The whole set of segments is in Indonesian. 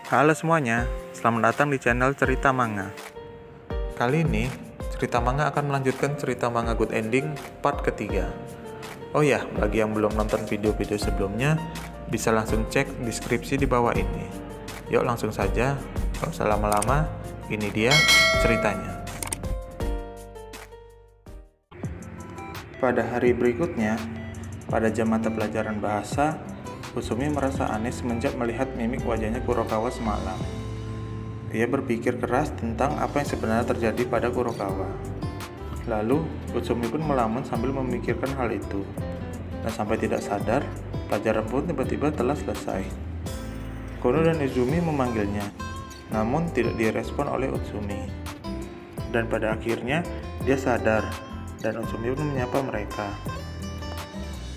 Halo semuanya, selamat datang di channel Cerita Manga. Kali ini, Cerita Manga akan melanjutkan cerita manga Good Ending part ketiga. Oh ya, bagi yang belum nonton video-video sebelumnya, bisa langsung cek deskripsi di bawah ini. Yuk langsung saja, gak usah lama-lama, ini dia ceritanya. Pada hari berikutnya, pada jam mata pelajaran bahasa, Utsumi merasa aneh semenjak melihat mimik wajahnya Kurokawa semalam. Ia berpikir keras tentang apa yang sebenarnya terjadi pada Kurokawa. Lalu, Utsumi pun melamun sambil memikirkan hal itu. Dan sampai tidak sadar, pelajaran pun tiba-tiba telah selesai. Kono dan Izumi memanggilnya, namun tidak direspon oleh Utsumi. Dan pada akhirnya, dia sadar, dan Utsumi pun menyapa mereka.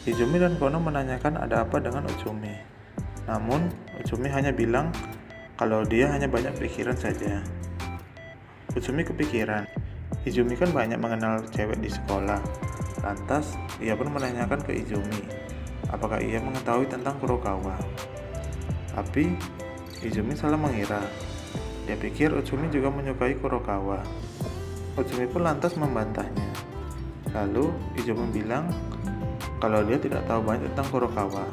Izumi dan Kono menanyakan ada apa dengan Utsumi. Namun, Utsumi hanya bilang kalau dia hanya banyak pikiran saja. Utsumi kepikiran, Izumi kan banyak mengenal cewek di sekolah. Lantas, ia pun menanyakan ke Izumi, apakah ia mengetahui tentang Kurokawa. Tapi, Izumi salah mengira. Dia pikir Utsumi juga menyukai Kurokawa. Utsumi pun lantas membantahnya. Lalu, Izumi bilang kalau dia tidak tahu banyak tentang Kurokawa.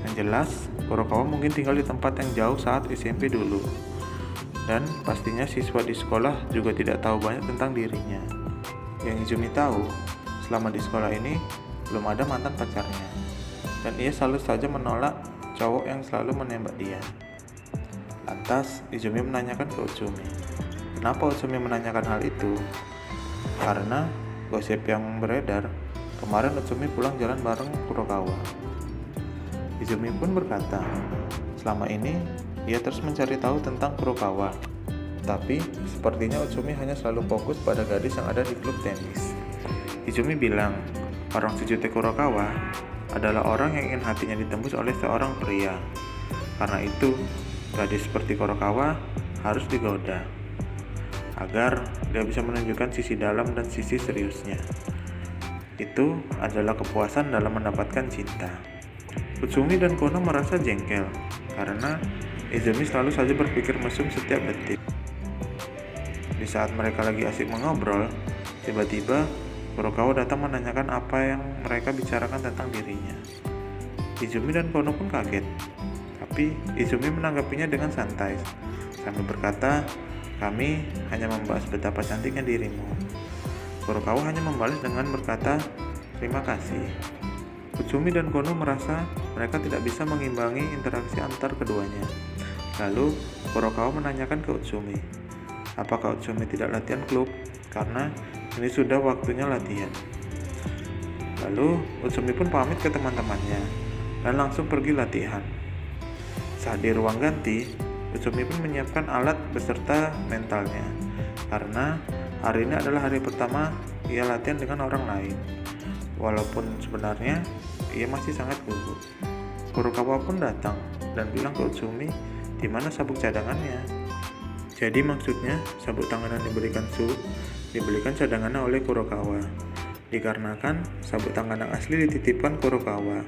Yang jelas, Kurokawa mungkin tinggal di tempat yang jauh saat SMP dulu. Dan pastinya siswa di sekolah juga tidak tahu banyak tentang dirinya. Yang Izumi tahu, selama di sekolah ini belum ada mantan pacarnya. Dan ia selalu saja menolak cowok yang selalu menembak dia. Lantas, Izumi menanyakan ke Utsumi. Kenapa Utsumi menanyakan hal itu? Karena gosip yang beredar, kemarin Utsumi pulang jalan bareng Kurokawa. Izumi pun berkata, selama ini ia terus mencari tahu tentang Kurokawa. Tapi sepertinya Utsumi hanya selalu fokus pada gadis yang ada di klub tenis. Izumi bilang, orang sejute Kurokawa adalah orang yang ingin hatinya ditembus oleh seorang pria. Karena itu, gadis seperti Kurokawa harus digoda agar dia bisa menunjukkan sisi dalam dan sisi seriusnya. Itu adalah kepuasan dalam mendapatkan cinta. Utsumi dan Kono merasa jengkel karena Izumi selalu saja berpikir mesum setiap detik. Di saat mereka lagi asik mengobrol, tiba-tiba Kurokawa datang menanyakan apa yang mereka bicarakan tentang dirinya. Izumi dan Kono pun kaget, tapi Izumi menanggapinya dengan santai sambil berkata, "Kami hanya membahas betapa cantiknya dirimu." Kurokawa hanya membalas dengan berkata, "Terima kasih." Utsumi dan Kono merasa mereka tidak bisa mengimbangi interaksi antar keduanya. Lalu, Kurokawa menanyakan ke Utsumi, apakah Utsumi tidak latihan klub? Karena ini sudah waktunya latihan. Lalu, Utsumi pun pamit ke teman-temannya dan langsung pergi latihan. Saat di ruang ganti, Utsumi pun menyiapkan alat beserta mentalnya. Karena hari ini adalah hari pertama ia latihan dengan orang lain. Walaupun sebenarnya ia masih sangat gugup. Kurokawa pun datang dan bilang ke Utsumi di mana sabuk cadangannya. Jadi maksudnya sabuk tangan yang diberikan dibelikan cadangannya oleh Kurokawa. Dikarenakan sabuk tangan yang asli dititipkan Kurokawa.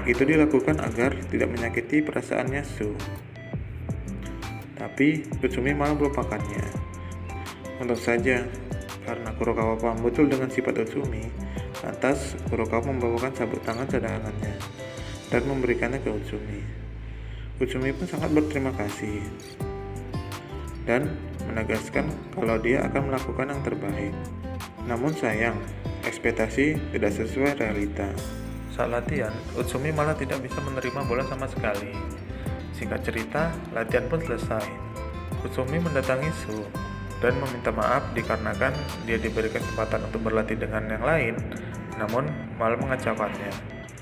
Itu dilakukan agar tidak menyakiti perasaannya Su. Tapi Utsumi malah melupakannya. Untung saja, karena Kurokawa paham betul dengan sifat Utsumi, lantas Kurokawa membawakan sabuk tangan cadangannya dan memberikannya ke Utsumi. Utsumi pun sangat berterima kasih dan menegaskan kalau dia akan melakukan yang terbaik. Namun sayang, ekspektasi tidak sesuai realita. Saat latihan, Utsumi malah tidak bisa menerima bola sama sekali. Singkat cerita, latihan pun selesai. Utsumi mendatangi Su dan meminta maaf dikarenakan dia diberi kesempatan untuk berlatih dengan yang lain, namun malah mengecewakannya.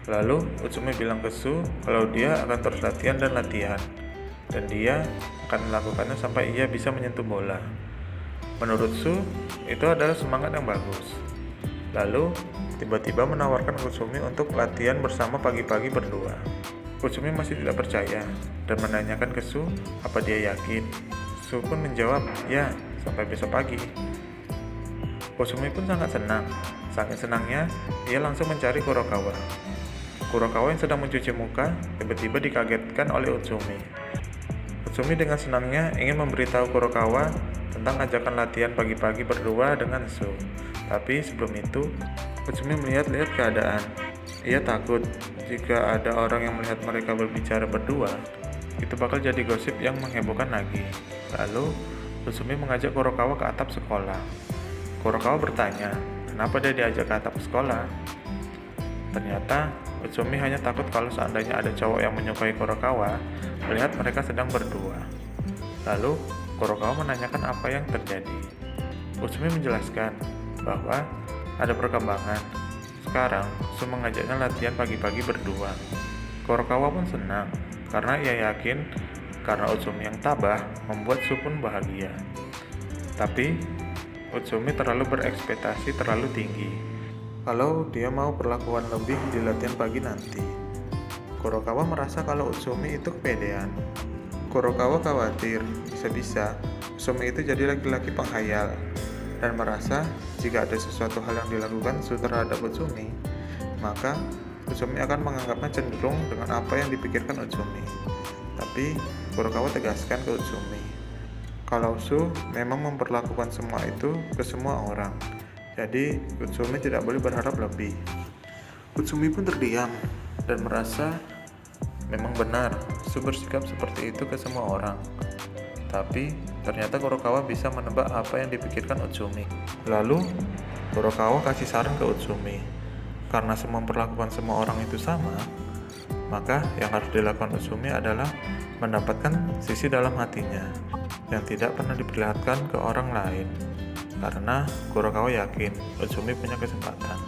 Lalu Utsumi bilang ke Su kalau dia akan terus latihan dan latihan, dan dia akan melakukannya sampai ia bisa menyentuh bola. Menurut Su, itu adalah semangat yang bagus. Lalu tiba-tiba menawarkan Utsumi untuk latihan bersama pagi-pagi berdua. Utsumi masih tidak percaya dan menanyakan ke Su apa dia yakin. Su pun menjawab, ya, sampai besok pagi. Utsumi pun sangat senang. Saking senangnya, ia langsung mencari Kurokawa. Kurokawa yang sedang mencuci muka tiba-tiba dikagetkan oleh Utsumi. Utsumi dengan senangnya ingin memberitahu Kurokawa tentang ajakan latihan pagi-pagi berdua dengan Su. Tapi sebelum itu, Utsumi melihat-lihat keadaan. Ia takut jika ada orang yang melihat mereka berbicara berdua, itu bakal jadi gosip yang menghebohkan lagi. Lalu, Utsumi mengajak Kurokawa ke atap sekolah. Kurokawa bertanya, kenapa dia diajak ke atap sekolah? Ternyata, Utsumi hanya takut kalau seandainya ada cowok yang menyukai Kurokawa melihat mereka sedang berdua. Lalu, Kurokawa menanyakan apa yang terjadi. Utsumi menjelaskan bahwa ada perkembangan. Sekarang, Su mengajaknya latihan pagi-pagi berdua. Kurokawa pun senang, karena ia yakin karena Utsumi yang tabah membuat Su pun bahagia. Tapi, Utsumi terlalu berekspektasi terlalu tinggi kalau dia mau perlakuan lebih di latihan pagi nanti. Kurokawa merasa kalau Utsumi itu kepedean. Kurokawa khawatir bisa-bisa Utsumi itu jadi laki-laki penghayal dan merasa jika ada sesuatu hal yang dilakukan Su terhadap Utsumi, maka Utsumi akan menganggapnya cenderung dengan apa yang dipikirkan Utsumi. Tapi Kurokawa tegaskan ke Utsumi kalau Su memang memperlakukan semua itu ke semua orang. Jadi, Utsumi tidak boleh berharap lebih. Utsumi pun terdiam dan merasa memang benar Su bersikap seperti itu ke semua orang. Tapi, ternyata Kurokawa bisa menebak apa yang dipikirkan Utsumi. Lalu, Kurokawa kasih saran ke Utsumi. Karena Su memperlakukan semua orang itu sama, maka yang harus dilakukan Utsumi adalah mendapatkan sisi dalam hatinya yang tidak pernah diperlihatkan ke orang lain. Karena Kurokawa yakin Utsumi punya kesempatan.